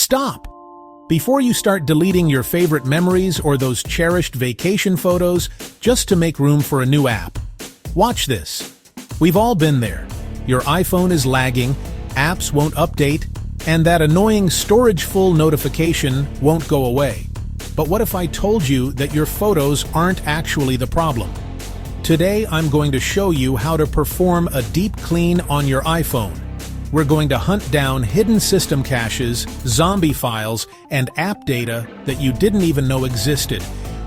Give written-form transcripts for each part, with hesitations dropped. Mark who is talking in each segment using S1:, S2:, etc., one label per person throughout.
S1: stop. Before you start deleting your favorite memories or those cherished vacation photos just to make room for a new app. Watch this. We've all been there. Your iPhone is lagging, apps won't update, and that annoying storage full notification won't go away. But what if I told you that your photos aren't actually the problem? Today, I'm going to show you how to perform a deep clean on your iPhone. We're going to hunt down hidden system caches, zombie files, and app data that you didn't even know existed.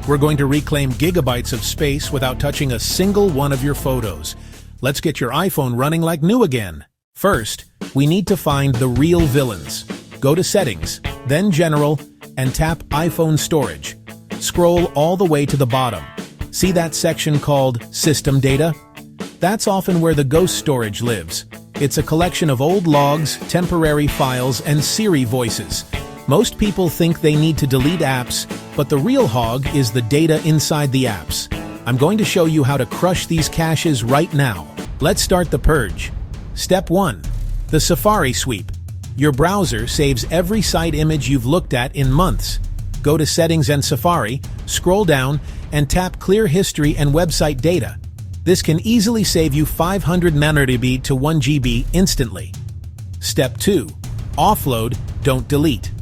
S1: We're going to reclaim gigabytes of space without touching a single one of your photos. Let's get your iPhone running like new again. First, we need to find the real villains. Go to Settings, then General, and tap iPhone Storage. Scroll all the way to the bottom. See that section called System Data? That's often where the ghost storage lives. It's a collection of old logs, temporary files, and Siri voices. Most people think they need to delete apps, but the real hog is the data inside the apps. I'm going to show you how to crush these caches right now. Let's start the purge. Step 1. The Safari Sweep. Your browser saves every site image you've looked at in months. Go to Settings and Safari, scroll down, and tap Clear History and Website Data. This can easily save you 500 MB to 1 GB instantly. Step 2. Offload, don't delete.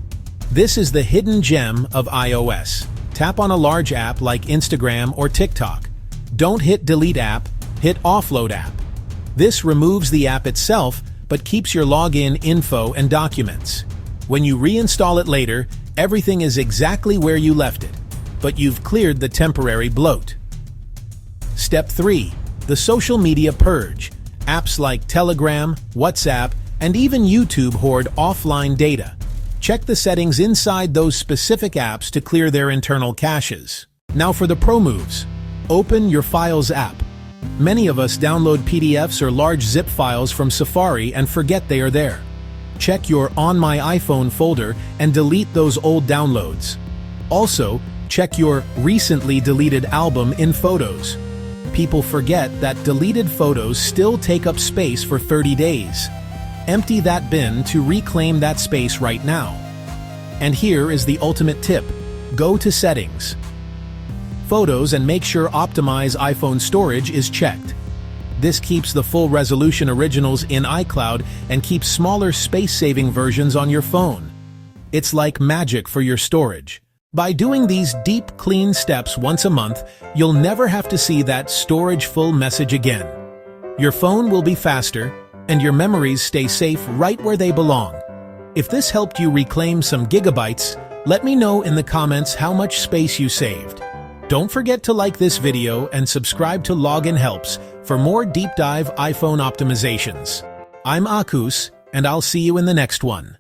S1: This is the hidden gem of iOS. Tap on a large app like Instagram or TikTok. Don't hit Delete App, hit Offload App. This removes the app itself, but keeps your login info and documents. When you reinstall it later, everything is exactly where you left it, but you've cleared the temporary bloat. Step 3. The Social Media Purge. Apps like Telegram, WhatsApp, and even YouTube hoard offline data. Check the settings inside those specific apps to clear their internal caches. Now for the pro moves. Open your Files app. Many of us download PDFs or large zip files from Safari and forget they are there. Check your On My iPhone folder and delete those old downloads. Also, check your Recently Deleted album in Photos. People forget that deleted photos still take up space for 30 days. Empty that bin to reclaim that space right now. And here is the ultimate tip. Go to Settings, Photos, and make sure Optimize iPhone Storage is checked. This keeps the full resolution originals in iCloud and keeps smaller space-saving versions on your phone. It's like magic for your storage. By doing these deep clean steps once a month, you'll never have to see that storage full message again. Your phone will be faster, and your memories stay safe right where they belong. If this helped you reclaim some gigabytes, let me know in the comments how much space you saved. Don't forget to like this video and subscribe to loginhelps for more deep dive iPhone optimizations. I'm Akus, and I'll see you in the next one.